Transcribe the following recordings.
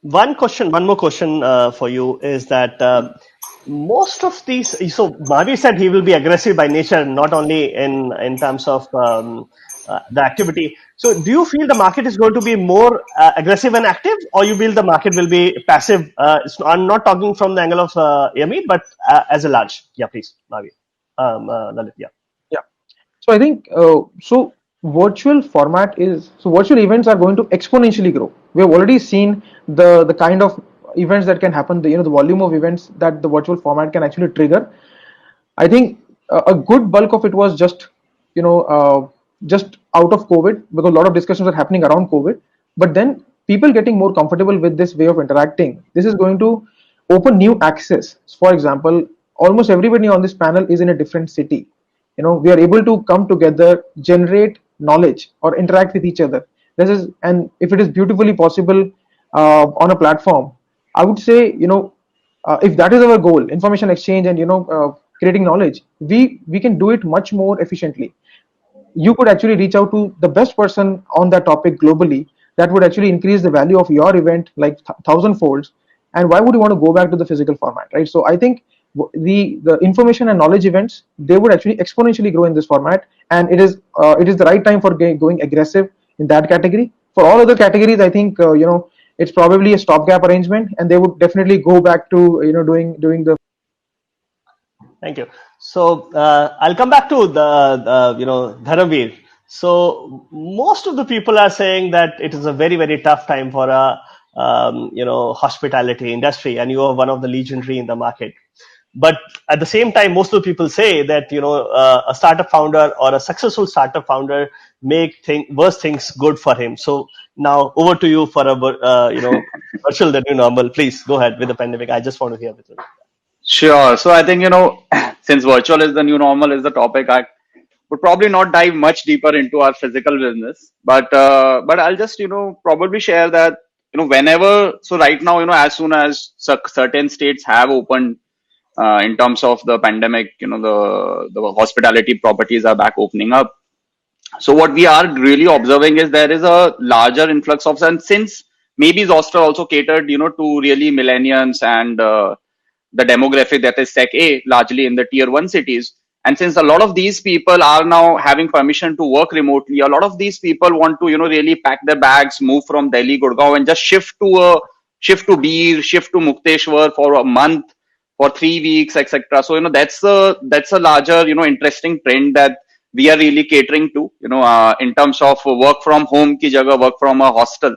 One more question for you is that most of these. So Mavi said he will be aggressive by nature, not only in terms of the activity. So, do you feel the market is going to be more aggressive and active, or you feel the market will be passive? I'm not talking from the angle of Yami, but as a large. Yeah, please, Mavi. Lalit, yeah. Yeah. So I think virtual events are going to exponentially grow. We have already seen the kind of events that can happen. The volume of events that the virtual format can actually trigger. I think a good bulk of it was just out of COVID, because a lot of discussions are happening around COVID. But then people getting more comfortable with this way of interacting. This is going to open new access. For example, almost everybody on this panel is in a different city. We are able to come together, generate knowledge, or interact with each other. And if it is beautifully possible on a platform, I would say, if that is our goal, information exchange and creating knowledge, we can do it much more efficiently. You could actually reach out to the best person on that topic globally. That would actually increase the value of your event like thousand folds. And why would you want to go back to the physical format, right? So I think the information and knowledge events, they would actually exponentially grow in this format, and it is the right time for going aggressive in that category. For all other categories, I think it's probably a stopgap arrangement, and they would definitely go back to doing the. Thank you. So I'll come back to the Dharamveer. So most of the people are saying that it is a very very tough time for a hospitality industry, and you are one of the legendary in the market. But at the same time, most of the people say that a startup founder or a successful startup founder make worse things good for him. So now over to you for a virtual the new normal. Please go ahead with the pandemic. I just want to hear it. Sure. So I think, since virtual is the new normal is the topic, I would probably not dive much deeper into our physical business, but I'll just, probably share that, whenever, so right now, as soon as certain states have opened, in terms of the pandemic, the hospitality properties are back opening up. So what we are really observing is there is a larger influx of, and since maybe Zoster also catered, to really millennials and the demographic that is Sec A, largely in the tier one cities. And since a lot of these people are now having permission to work remotely, a lot of these people want to, really pack their bags, move from Delhi, Gurgaon, and just shift to Beer, shift to Mukteshwar for a month, for 3 weeks, etc. So that's a larger interesting trend that we are really catering to, in terms of work from home ki jagah work from a hostel.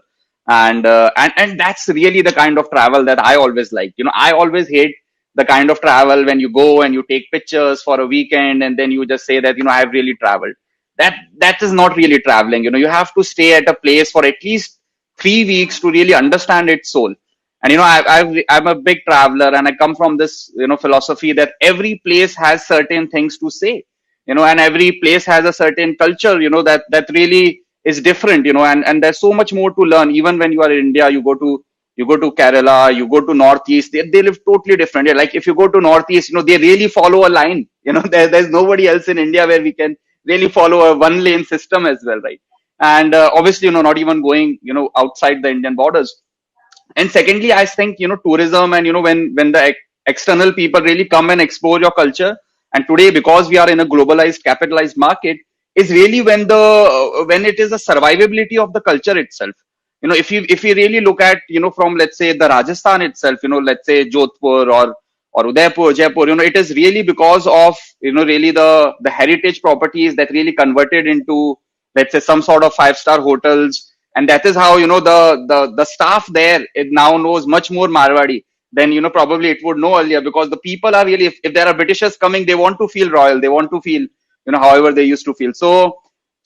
And that's really the kind of travel that I always like. I always hate the kind of travel when you go and you take pictures for a weekend and then you just say that I've really traveled. That is not really traveling. You have to stay at a place for at least 3 weeks to really understand its soul. And I'm a big traveler, and I come from this philosophy that every place has certain things to say, and every place has a certain culture, that really is different, and there's so much more to learn. Even when you are in India, you go to Kerala, you go to Northeast, they live totally different. Like if you go to Northeast, they really follow a line. There's nobody else in India where we can really follow a one lane system as well, right? And obviously, not even going, outside the Indian borders. And secondly, I think tourism, and when the external people really come and explore your culture. And today, because we are in a globalized, capitalized market, is really when it is a survivability of the culture itself. If you really look at from, let's say, the Rajasthan itself, let's say Jodhpur or Udaipur, Jaipur, it is really because of really the heritage properties that really converted into, let's say, some sort of 5-star hotels. And that is how the staff there, it now knows much more Marwadi than probably it would know earlier, because the people are really, if there are Britishers coming, they want to feel royal, they want to feel however they used to feel.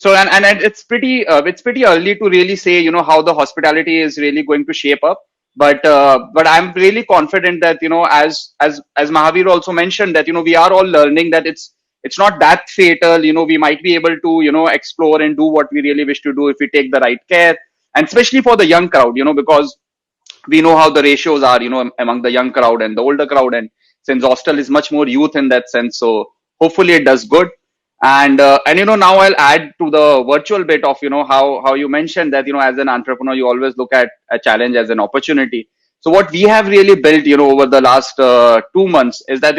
And it's pretty early to really say how the hospitality is really going to shape up. But I'm really confident that as Mahavir also mentioned, that we are all learning that it's not that fatal. We might be able to explore and do what we really wish to do if we take the right care, and especially for the young crowd, because we know how the ratios are among the young crowd and the older crowd. And since hostel is much more youth in that sense, so hopefully it does good. And now I'll add to the virtual bit of how you mentioned that as an entrepreneur you always look at a challenge as an opportunity. So what we have really built over the last 2 months is that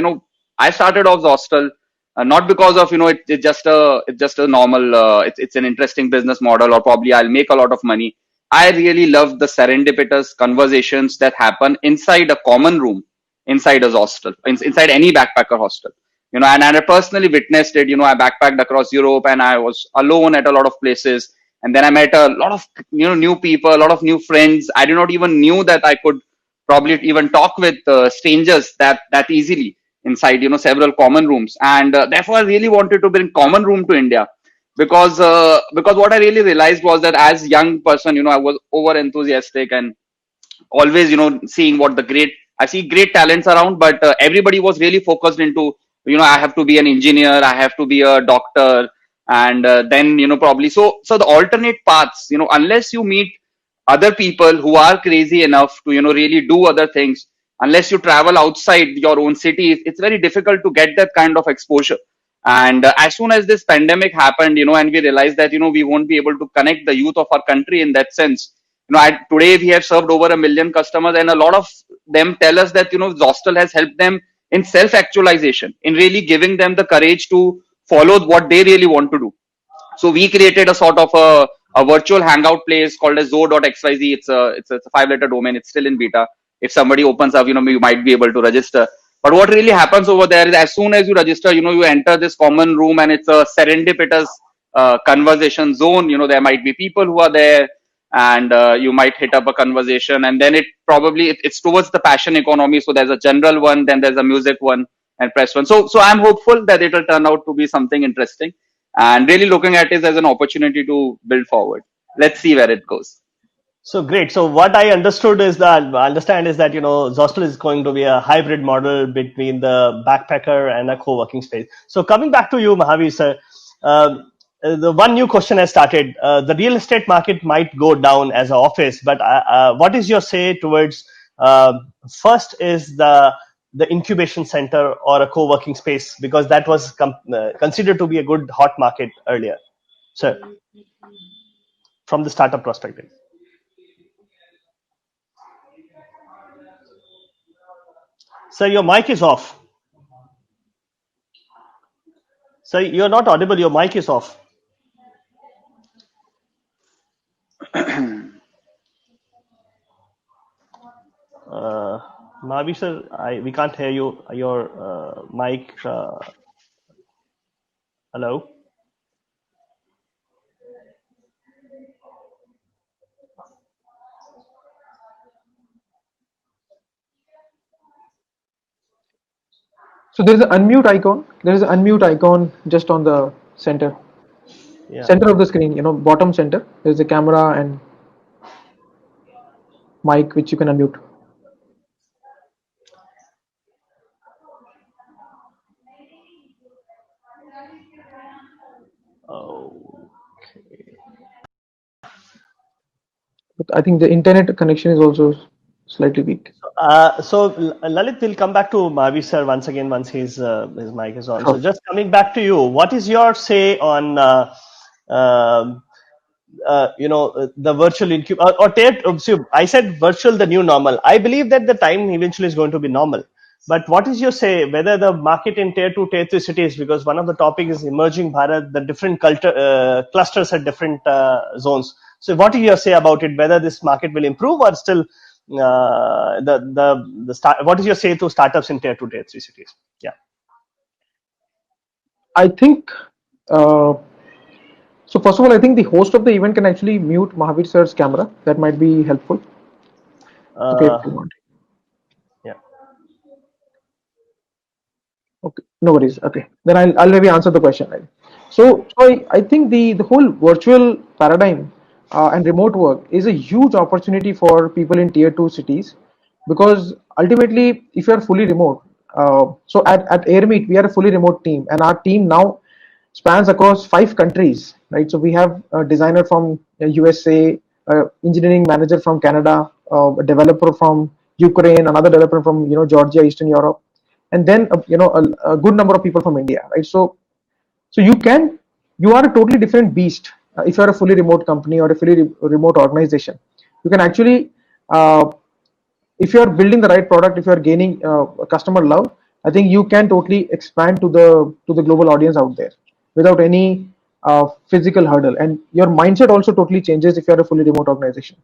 I started off the hostel, not because of it's just a normal it's an interesting business model or probably I'll make a lot of money. I really love the serendipitous conversations that happen inside a common room, inside a hostel, inside any backpacker hostel. And I personally witnessed it. I backpacked across Europe and I was alone at a lot of places. And then I met a lot of new people, a lot of new friends. I did not even knew that I could probably even talk with strangers that easily inside several common rooms. And therefore, I really wanted to bring common room to India because what I really realized was that as young person, I was over enthusiastic and always seeing what the great I see great talents around, but everybody was really focused into I have to be an engineer, I have to be a doctor, and then probably so the alternate paths, unless you meet other people who are crazy enough to really do other things, unless you travel outside your own city, it's very difficult to get that kind of exposure. And as soon as this pandemic happened, and we realized that we won't be able to connect the youth of our country in that sense. Today we have served over 1 million customers, and a lot of them tell us that Zostel has helped them in self-actualization, in really giving them the courage to follow what they really want to do. So we created a sort of a virtual hangout place called as zo.xyz. It's a 5-letter domain. It's still in beta. If somebody opens up, you might be able to register. But what really happens over there is as soon as you register, you enter this common room and it's a serendipitous conversation zone. There might be people who are there, and you might hit up a conversation, and then it's towards the passion economy. So there's a general one, then there's a music one, and press one. So I'm hopeful that it'll turn out to be something interesting, and really looking at it as an opportunity to build forward. Let's see where it goes. So great. So what I understand is that Zostel is going to be a hybrid model between the backpacker and a co-working space. So coming back to you, Mahavir sir, the one new question has started. The real estate market might go down as an office, but what is your say towards first is the incubation center or a co-working space, because that was considered to be a good hot market earlier, sir, from the startup perspective. Sir, your mic is off. Sir, you're not audible. Your mic is off. Uh, Mavi sir, we can't hear you. Your mic. Hello. So there is an unmute icon. There is an unmute icon just on the Yeah. center of the screen. Bottom center. There is a camera and mic which you can unmute. Oh. But I think the internet connection is also slightly weak. So Lalit will come back to Mavi sir once again once his mic is on. So Sure. just coming back to you, what is your say on the virtual incube or so I said virtual the new normal. I believe that the time eventually is going to be normal. But what is your say whether the market in tier 2, tier 3 cities, because one of the topic is emerging Bharat, the different clusters at different zones. So what do you say about it? Whether this market will improve or still the start? What is your say to startups in tier 2, tier 3 cities? Yeah. I think. So first of all, I think the host of the event can actually mute Mahavir sir's camera. That might be helpful. Okay, if you want. Yeah. Okay, no worries. Okay, then I'll maybe answer the question. Right? So I think the whole virtual paradigm and remote work is a huge opportunity for people in tier 2 cities, because ultimately, if you are fully remote, so at AirMeet we are a fully remote team, and our team now spans across 5 countries, right? So we have a designer from USA, engineering manager from Canada, a developer from Ukraine, another developer from Georgia, Eastern Europe, and then a good number of people from India, right? So So you are a totally different beast if you are a fully remote company or a fully remote organization. You can actually, if you are building the right product, if you are gaining customer love, I think you can totally expand to the global audience out there without any physical hurdle, and your mindset also totally changes if you are a fully remote organization.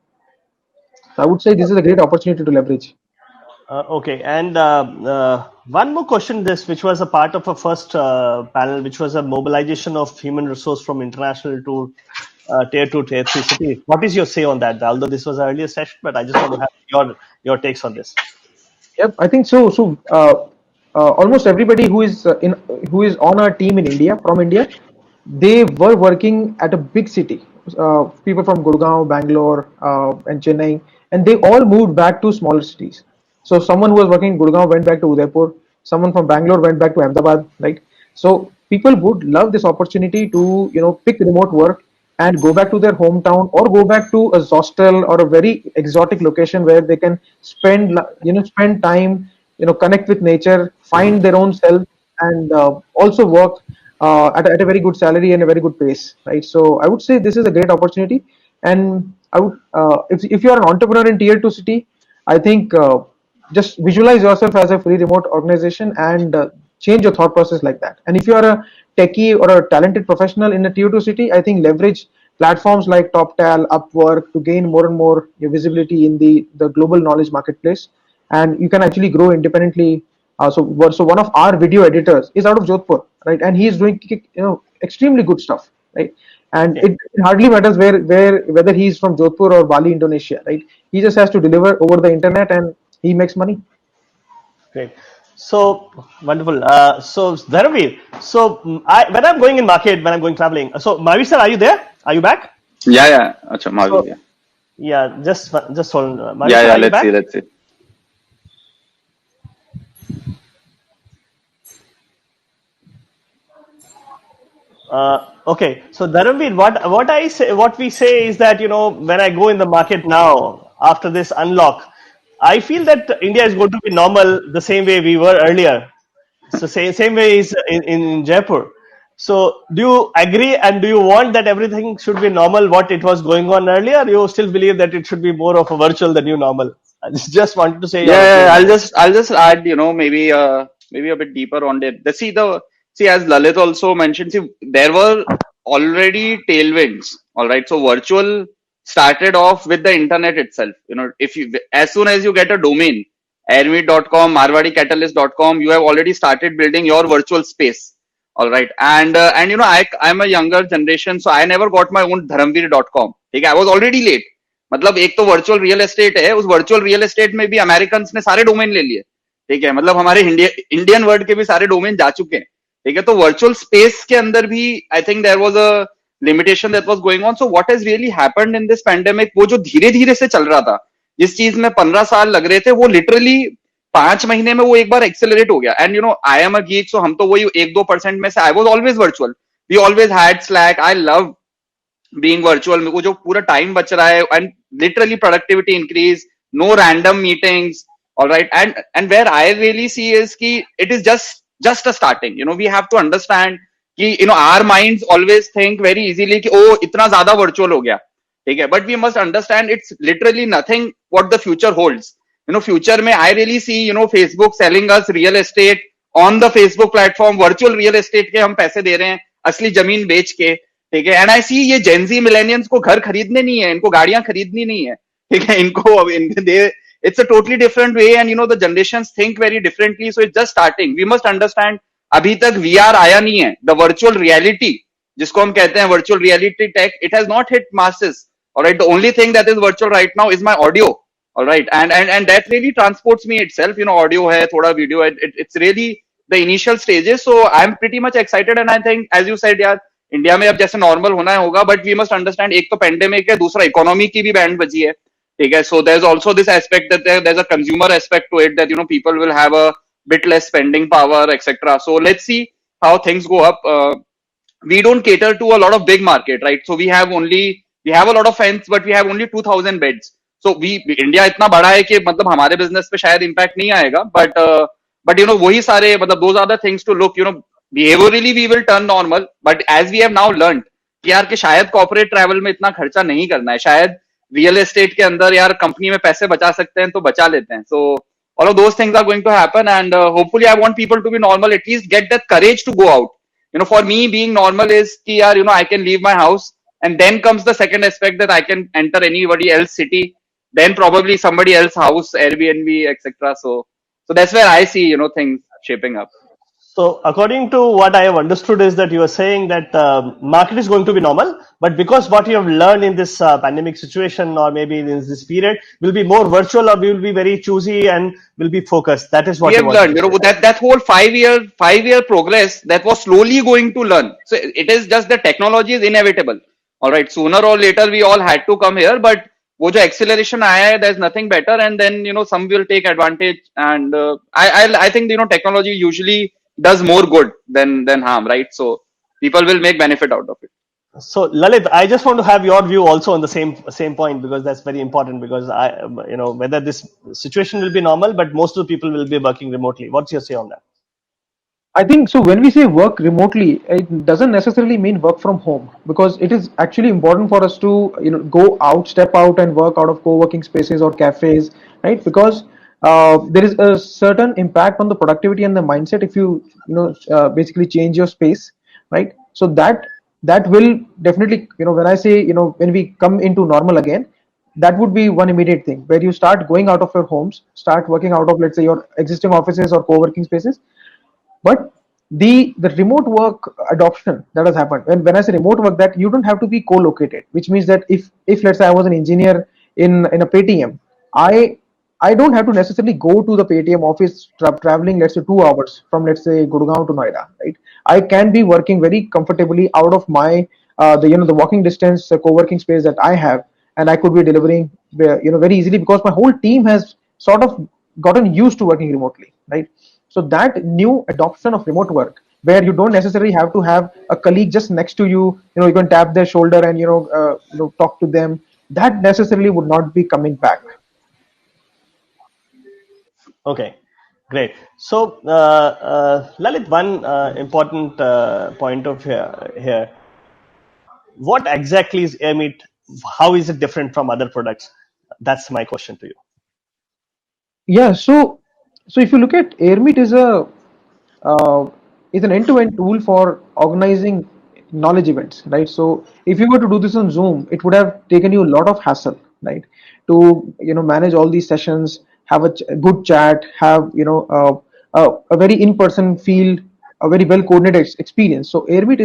So I would say this is a great opportunity to leverage. Okay, and one more question, this which was a part of a first panel, which was a mobilization of human resource from international to tier two, tier three cities. What is your say on that? Although this was an earlier session, but I just want to have your takes on this. Yep, I think so. Almost everybody who is on our team in India from India, they were working at a big city. People from Gurgaon, Bangalore, and Chennai, and they all moved back to smaller cities. So someone who was working in Gurgaon went back to Udaipur. Someone from Bangalore went back to Ahmedabad, right? So people would love this opportunity to pick remote work and go back to their hometown or go back to a hostel or a very exotic location where they can spend time, connect with nature, find their own self, and also work at a very good salary and a very good pace, right? So I would say this is a great opportunity, and I would if you are an entrepreneur in tier 2 city, I think just visualize yourself as a fully remote organization and change your thought process like that. And if you are a techie or a talented professional in a tier 2 city, I think leverage platforms like TopTal, Upwork to gain more and more visibility in the global knowledge marketplace, and you can actually grow independently. So one of our video editors is out of Jodhpur, right, and he is doing extremely good stuff, right. And Okay, it hardly matters whether he's from Jodhpur or Bali, Indonesia, right. He just has to deliver over the internet, and he makes money. great. So wonderful. So Dharamveer, so when I'm going in market, when I'm going traveling, so Mavi sir, are you there? Are you back? Yeah, yeah. Acha, Mavi, So yeah. yeah, just hold on. Mavi Yeah, sir, yeah. are you Let's see, back? let's see. Okay, so Dharamveer, what we say is that when I go in the market now after this unlock, I feel that India is going to be normal the same way we were earlier. So same way is in Jaipur. So do you agree, and do you want that everything should be normal what it was going on earlier? Or you still believe that it should be more of a virtual the new normal? I just wanted to say Yeah, your yeah, yeah, opinion on this. I'll just add, maybe a bit deeper on it. See, as Lalit also mentioned, see, there were already tailwinds. All right. So virtual started off with the internet itself. If you, as soon as you get a domain, airmeet.com, marwadicatalyst.com, you have already started building your virtual space. All right. And I'm a younger generation, so I never got my own dharamveer.com. Okay, I was already late. मतलब एक तो virtual real estate है, उस virtual real estate में भी American ने सारे domain ले लिए। ठीक है, मतलब हमारे इंडियन वर्ड के भी सारे डोमेन जा चुके हैं। ठीक है, तो वर्चुअल स्पेस के अंदर भी I think there was a limitation that was going on. So what has really happened in this pandemic, वो जो धीरे धीरे से चल रहा था, जिस चीज में 15 साल लग रहे थे, वो लिटरली 5 महीने में वो एक बार एक्सेलरेट हो गया। And I am a geek, so हम तो वही 1-2% में से, I was always virtual, we always had Slack, I love being virtual में। वो जो पूरा टाइम बच रहा है, and literally productivity increase, no random meetings. All right, and where I really see is कि it is just a starting. We have to understand कि our minds always think very easily कि ओ इतना ज्यादा virtual हो गया। ठीक है, but we must understand it's literally nothing what the future holds. Future में I really see Facebook selling us real estate on the Facebook platform, virtual real estate के हम पैसे दे रहे हैं असली जमीन बेच के। ठीक है, एंड आई सी ये जेनजी मिलेनियंस को घर खरीदने नहीं है, इनको गाड़ियां खरीदनी नहीं है। ठीक है, इनको it's a totally different way, and the generations think very differently. So it's just starting, we must understand. अभी तक वीआर आया नहीं है, द वर्चुअल रियलिटी जिसको हम कहते हैं virtual reality tech, it has not hit masses. Alright, the only thing that is virtual right now is my audio. Alright, and that really transports me itself. Audio है, थोड़ा video है, it's really the initial stages. So I am pretty much excited, and I think as you said यार, India में अब जैसे normal होना है होगा, बट वी मस्ट अंडरस्टैंड एक तो पेंडेमिक है, दूसरा इकोनॉमी की भी बैंड बजी है। ठीक है, so there is also this aspect that there is a consumer aspect to it, that people will have a bit less spending power, etc. So let's see how things go up. We don't cater to a lot of big market, right? So we have a lot of fans, but we have only 2000 beds. So we India इतना बड़ा है कि मतलब हमारे business पे शायद impact नहीं आएगा, बट वही सारे मतलब those are the things to look. behaviorally we will turn normal, but as we have now learned कि यार कि शायद कॉर्पोरेट ट्रैवल में इतना खर्चा नहीं करना है, शायद रियल एस्टेट के अंदर यार कंपनी में पैसे बचा सकते हैं तो बचा लेते हैं. So all of those things are going to happen, and hopefully I want people to be normal, at least get that courage to go out. For me, being normal is कि यार I can leave my house, and then comes the second aspect that I can enter anybody else city, then probably somebody else house, Airbnb, etc. So that's where I see things shaping up. So, according to what I have understood, is that you are saying that market is going to be normal, but because what you have learned in this pandemic situation, or maybe in this period, will be more virtual, or we will be very choosy and will be focused. That is We what you have wanted learned, to say. that whole 5 year progress that was slowly going to learn. So it is just the technology is inevitable. All right, sooner or later we all had to come here, but wo jo acceleration aaya hai, there's nothing better, and then some will take advantage, and I think technology usually does more good than harm, right? So people will make benefit out of it. So, Lalit, I just want to have your view also on the same point, because that's very important. Because whether this situation will be normal, but most of the people will be working remotely. What's your say on that? I think so. When we say work remotely, it doesn't necessarily mean work from home, because it is actually important for us to go out, step out, and work out of co-working spaces or cafes, right? Because there is a certain impact on the productivity and the mindset if basically change your space, right? So that will definitely, when I say, when we come into normal again, that would be one immediate thing where you start going out of your homes, start working out of, let's say, your existing offices or co-working spaces. But the remote work adoption that has happened, when I say remote work, that you don't have to be co-located, which means that if let's say I was an engineer in a Paytm, I don't have to necessarily go to the Paytm office, traveling, let's say, 2 hours from, let's say, Gurgaon to Noida, right? I can be working very comfortably out of my the walking distance co-working space that I have, and I could be delivering very easily, because my whole team has sort of gotten used to working remotely, right? So that new adoption of remote work, where you don't necessarily have to have a colleague just next to you, you can tap their shoulder and talk to them. That necessarily would not be coming back. Okay, great. So, Lalit, one important point of here. What exactly is AirMeet? How is it different from other products? That's my question to you. Yeah, so if you look at AirMeet uh, is an end-to-end tool for organizing knowledge events, right? So if you were to do this on Zoom, it would have taken you a lot of hassle, right? To manage all these sessions, have a good chat, have a very in-person feel, a very well coordinated experience. So AirMeet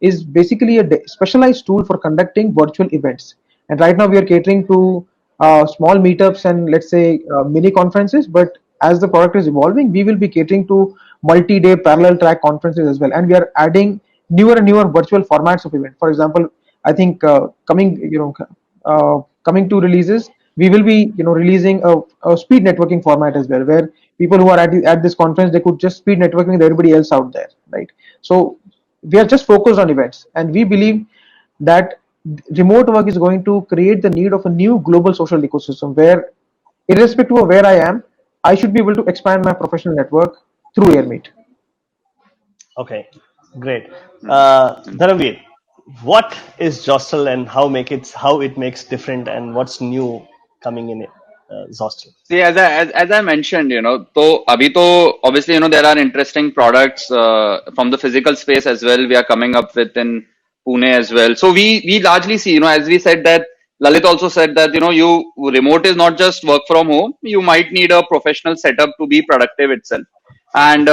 is basically a specialized tool for conducting virtual events, and right now we are catering to small meetups and, let's say, mini conferences. But as the product is evolving, we will be catering to multi-day parallel track conferences as well, and we are adding newer and newer virtual formats of event. For example, I think coming to releases, we will be releasing a speed networking format as well, where people who are at this conference, they could just speed networking with everybody else out there, right? So we are just focused on events, and we believe that remote work is going to create the need of a new global social ecosystem where, irrespective of where I am, I should be able to expand my professional network through AirMeet. Okay, great. Mm. Dharamveer, what is Jostle and how it makes different, and what's new coming in it, Zostel? See, as I mentioned, so abhi to obviously, there are interesting products from the physical space as well. We are coming up with in Pune as well. So we largely see, as we said that Lalit also said that you remote is not just work from home. You might need a professional setup to be productive itself. And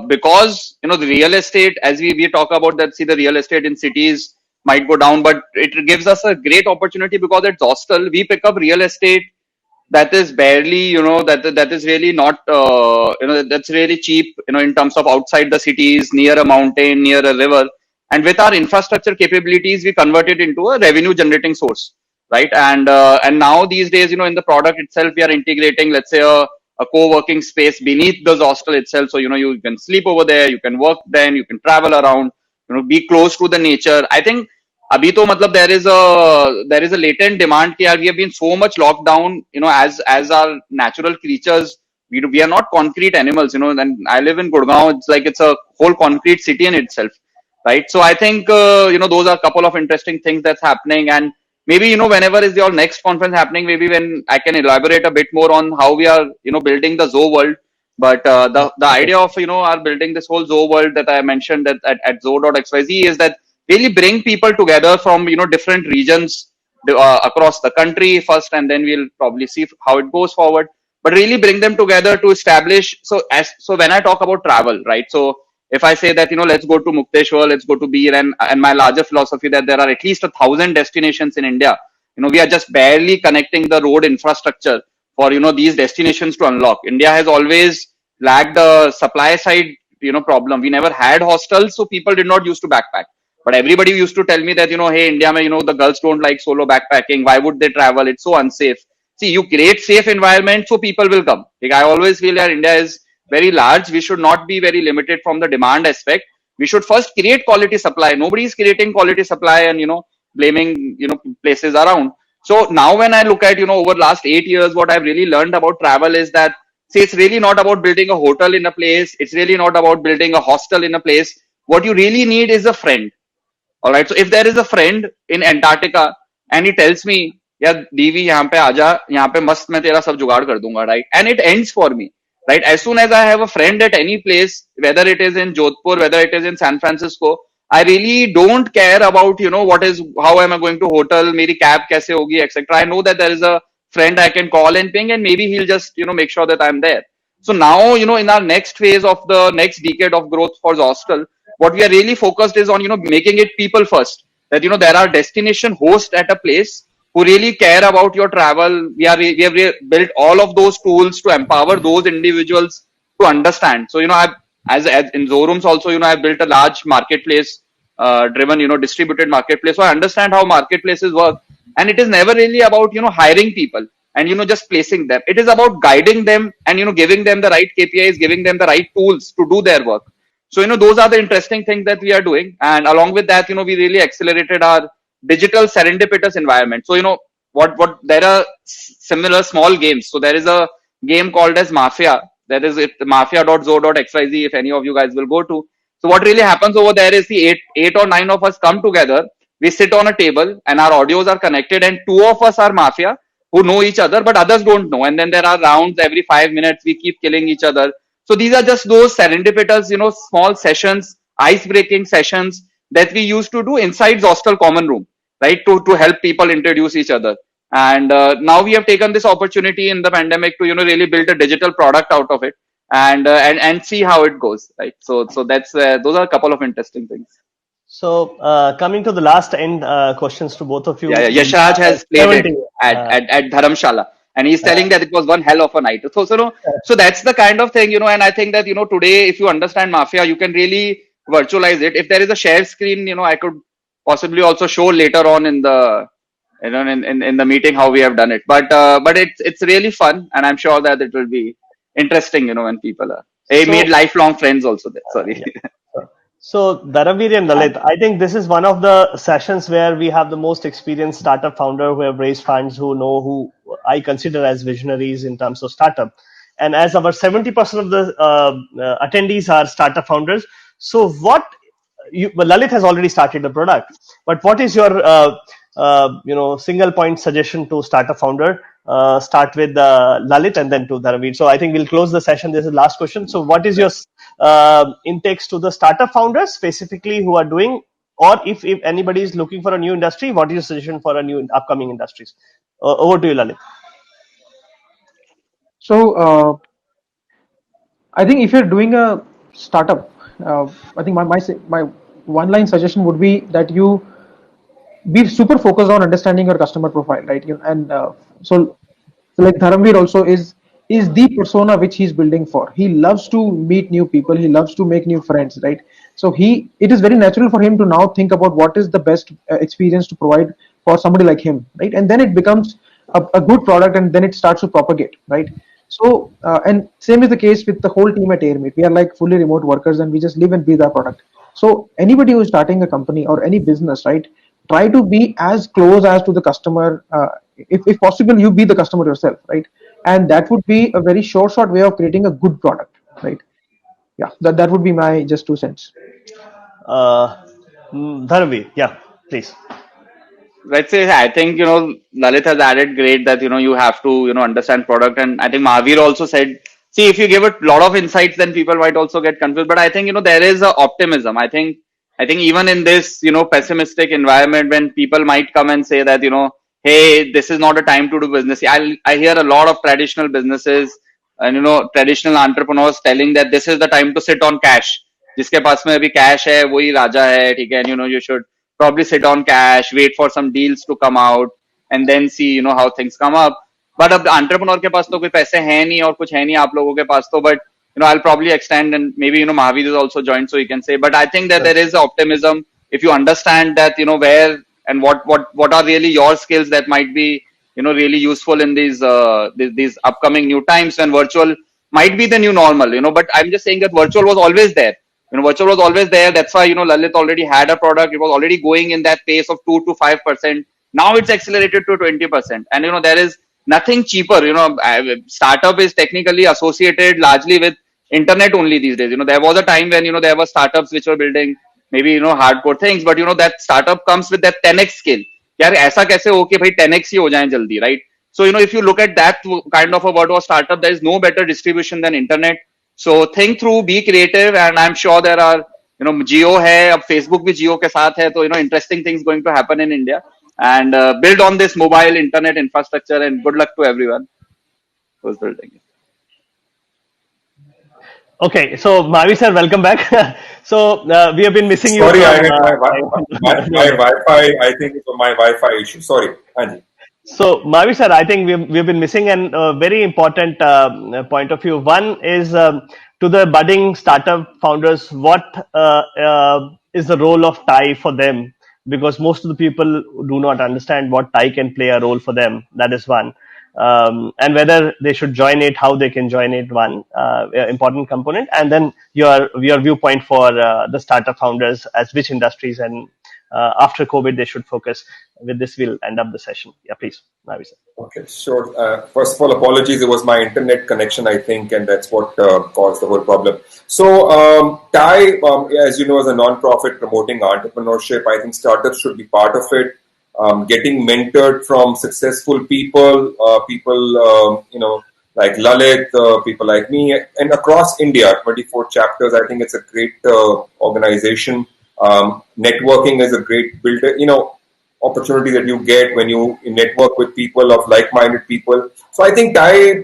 because the real estate, as we talk about that, see the real estate in cities might go down, but it gives us a great opportunity because at Hostel we pick up real estate that is barely that is really not that's really cheap in terms of outside the cities, near a mountain, near a river, and with our infrastructure capabilities we convert it into a revenue generating source, right? And now these days in the product itself we are integrating, let's say, a co-working space beneath the hostel itself, so you can sleep over there, you can work, then you can travel around, be close to the nature. I think अभी तो मतलब there is a latent demand कि यार we have been so much locked down as our natural creatures We are not concrete animals, and I live in Gurgaon. It's like it's a whole concrete city in itself, right? So I think, those are a couple of interesting things that's happening. And maybe, whenever is your next conference happening, maybe when I can elaborate a bit more on how we are, building the Zoo world. But the Okay. idea of, our building this whole Zoo world that I mentioned at Zoo.xyz is that really bring people together from, different regions across the country first, and then we'll probably see how it goes forward. But really bring them together to establish. So when I talk about travel, right? So if I say that, let's go to Mukteshwar, let's go to Beer, and my larger philosophy that there are at least 1,000 destinations in India. We are just barely connecting the road infrastructure for, these destinations to unlock. India has always lacked the supply side, problem. We never had hostels, so people did not used to backpack. But everybody used to tell me that, hey, India, mein, the girls don't like solo backpacking. Why would they travel? It's so unsafe. See, you create safe environment, so people will come. Like, I always feel that India is very large. We should not be very limited from the demand aspect. We should first create quality supply. Nobody is creating quality supply and, blaming, places around. So now when I look at, over last 8 years, what I've really learned about travel is that, see, it's really not about building a hotel in a place. It's really not about building a hostel in a place. What you really need is a friend. All right. So if there is a friend in Antarctica and he tells me, "Yeah, DV, यहाँ पे आजा, यहाँ पे मस्त मैं तेरा सब जुगाड़ कर दूंगा," right? And it ends for me, right? As soon as I have a friend at any place, whether it is in Jodhpur, whether it is in San Francisco, I really don't care about, how am I going to hotel, मेरी cab कैसे होगी, etc. I know that there is a friend I can call and ping, and maybe he'll just, make sure that I'm there. So now, in our next phase of the next decade of growth for Zostel, what we are really focused is on, making it people first. That, there are destination hosts at a place who really care about your travel. We have built all of those tools to empower those individuals to understand. So, as in Zorooms also, I've built a large marketplace, driven, distributed marketplace. So I understand how marketplaces work. And it is never really about, hiring people and, just placing them. It is about guiding them and, giving them the right KPIs, giving them the right tools to do their work. So, those are the interesting things that we are doing. And along with that, we really accelerated our digital serendipitous environment. So, there are similar small games. So there is a game called as Mafia. That is it, mafia.zo.xyz, if any of you guys will go to. So what really happens over there is the eight or nine of us come together. We sit on a table and our audios are connected, and two of us are Mafia who know each other, but others don't know. And then there are rounds every 5 minutes. We keep killing each other. So these are just those serendipitous, small sessions, ice-breaking sessions that we used to do inside Hostel Common Room, right? To help people introduce each other. And now we have taken this opportunity in the pandemic to, really build a digital product out of it, and see how it goes, right? So that's those are a couple of interesting things. So coming to the last end questions to both of you. Yeah, We Yashraj have has played it 70. at Dharamshala, and he's telling that it was one hell of a night. So that's the kind of thing, and I think that, today, if you understand Mafia, you can really virtualize it. If there is a share screen, I could possibly also show later on in the, in the meeting how we have done it. But it's really fun, and I'm sure that it will be interesting, when people are. They made So lifelong friends also there. Sorry. yeah. So, Dharamveer and Lalit, I think this is one of the sessions where we have the most experienced startup founder who have raised funds, who I consider as visionaries in terms of startup. And as our 70% of the attendees are startup founders, so well, Lalit has already started the product, but what is your single point suggestion to startup founder? Start with Lalit and then to Dharamveer. So I think we'll close the session. This is the last question. So what is your intakes to the startup founders specifically who are doing, or if anybody is looking for a new industry, what is your suggestion for a new upcoming industries? Over to you, Lalit. So I think if you're doing a startup, I think my one line suggestion would be that you be super focused on understanding your customer profile, right? And so like Dharamveer also is the persona which he's building for. He loves to meet new people. He loves to make new friends, right? So it is very natural for him to now think about what is the best experience to provide for somebody like him, right? And then it becomes a good product, and then it starts to propagate, right? So and same is the case with the whole team at Airmeet. We are like fully remote workers, and we just live and breathe our product. So anybody who is starting a company or any business, right, try to be as close as to the customer if possible, you be the customer yourself, right? And that would be a very short way of creating a good product, right? Yeah, that would be my just 2 cents. Uh, Dharamveer, yeah, please. Let's say I think Lalit has added great that you have to understand product, and I think Mahavir also said, see, if you give a lot of insights, then people might also get confused. But I think there is a optimism. I think even in this pessimistic environment, when people might come and say that hey, this is not a time to do business. I hear a lot of traditional businesses and traditional entrepreneurs telling that this is the time to sit on cash. जिसके पास में अभी cash है वही राजा है ठीक है you should probably sit on cash, wait for some deals to come out, and then see how things come up. But अब entrepreneur के पास तो कोई पैसे हैं नहीं और कुछ है नहीं आप लोगों के पास तो but I'll probably extend and maybe Mahavir is also joined so he can say. But I think that there is optimism if you understand that where and what are really your skills that might be really useful in these upcoming new times when virtual might be the new normal. But I'm just saying that virtual was always there. Virtual was always there. That's why Lalit already had a product. It was already going in that pace of 2 to 5%. Now it's accelerated to 20%, and there is nothing cheaper. Startup is technically associated largely with internet only these days. There was a time when there were startups which were building maybe hardcore things, but that startup comes with that 10x scale. यार ऐसा कैसे हो कि भाई 10x ही हो जाए जल्दी, right? So if you look at that kind of a word or startup, there is no better distribution than internet. So think through, be creative, and I'm sure there are Jio है अब Facebook भी Jio के साथ है तो interesting things going to happen in India, and build on this mobile internet infrastructure, and good luck to everyone who's building it. Okay, so Mavi sir, welcome back. So we have been missing you Sorry, I from. had my Wi-Fi. I think it was my Wi-Fi issue. Sorry, Anji. So, Mavi sir, I think we've been missing a very important point of view. One is to the budding startup founders, what is the role of TIE for them? Because most of the people do not understand what TIE can play a role for them. That is one. And whether they should join it, how they can join it, one important component. And then your viewpoint for the startup founders as which industries and after COVID they should focus. With this, we'll end up the session. Yeah, please, Mavi sir. Okay, sure. First of all, apologies. It was my internet connection, I think, and that's what caused the whole problem. So, TIE, as you know, is a non-profit promoting entrepreneurship. I think startups should be part of it. Getting mentored from successful people, like Lalit, people like me, and across India, 24 chapters. I think it's a great organization. Networking is a great builder, opportunity that you get when you network with people of like-minded people. So I think TIE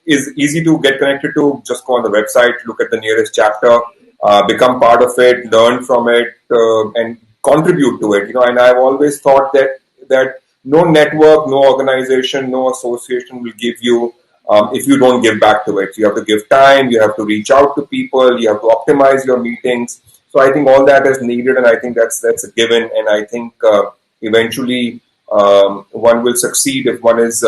is easy to get connected to. Just go on the website, look at the nearest chapter, become part of it, learn from it, and contribute to it. And I've always thought that no network, no organization, no association will give you if you don't give back to it. So you have to give time, you have to reach out to people, you have to optimize your meetings. So I think all that is needed, and I think that's a given. And I think eventually one will succeed if one is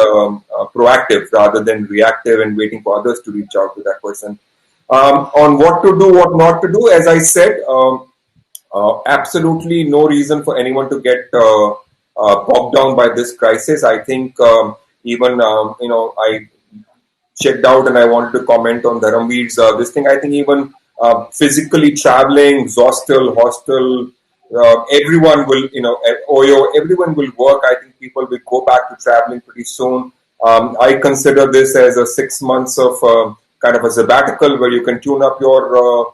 proactive rather than reactive and waiting for others to reach out to that person. On what to do, what not to do, as I said, absolutely no reason for anyone to get bogged down by this crisis. I think even I checked out and I wanted to comment on Dharamveer's this thing. I think even physically traveling, hostel, everyone will, Oyo, everyone will work. I think people will go back to traveling pretty soon. I consider this as a 6 months of kind of a sabbatical where you can tune up your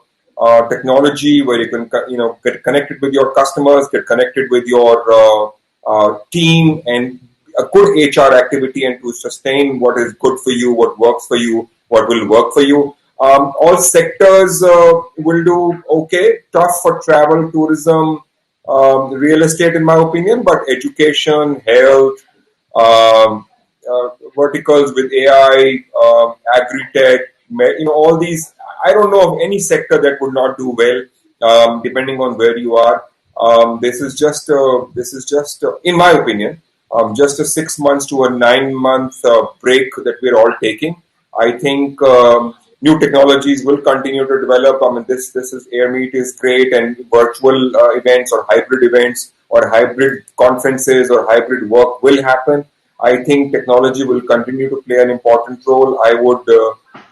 technology, where you can, get connected with your customers, get connected with your team, and a good HR activity, and to sustain what is good for you, what works for you, what will work for you. All sectors will do okay. Tough for travel, tourism, real estate, in my opinion, but education, health, verticals with AI, agri-tech, all these. I don't know of any sector that would not do well, depending on where you are. This is just, in my opinion, just a 6 months to a 9 month break that we're all taking. I think new technologies will continue to develop. I mean, this is AirMeet is great, and virtual events or hybrid conferences or hybrid work will happen. I think technology will continue to play an important role. I would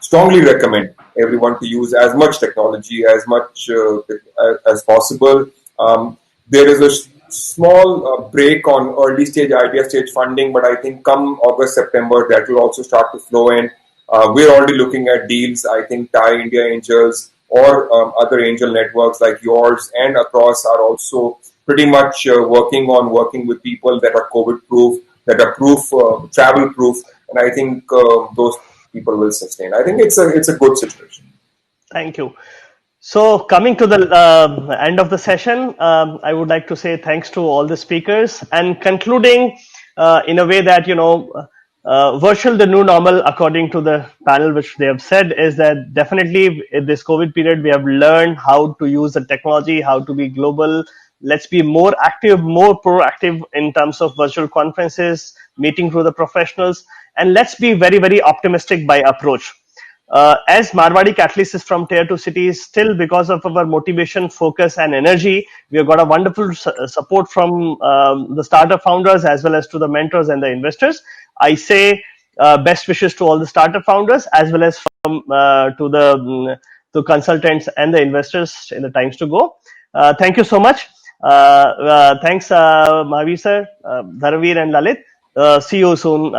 strongly recommend everyone to use as much technology as possible. There is a small break on early stage idea stage funding, but I think come August, September, that will also start to flow in. We're already looking at deals. I think Thai India Angels or other angel networks like yours and across are also pretty much working with people that are COVID proof, that are travel proof, and I think those people will sustain. I think it's a good situation. Thank you. So, coming to the end of the session, I would like to say thanks to all the speakers and concluding in a way that, virtual the new normal, according to the panel, which they have said, is that definitely in this COVID period, we have learned how to use the technology, how to be global. Let's be more active, more proactive in terms of virtual conferences, meeting through the professionals, and let's be very, very optimistic by approach. As Marwadi Catalyst is from tier 2 cities, still because of our motivation, focus, and energy, we have got a wonderful support from the startup founders as well as to the mentors and the investors. I say best wishes to all the startup founders as well as to the to consultants and the investors in the times to go. Thank you so much. Thanks, Mahavir sir, Dharavir, and Lalit. See you soon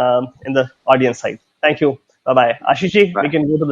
in the audience side. Thank you. Bye bye. Ashishi, we Bye. can go to the next.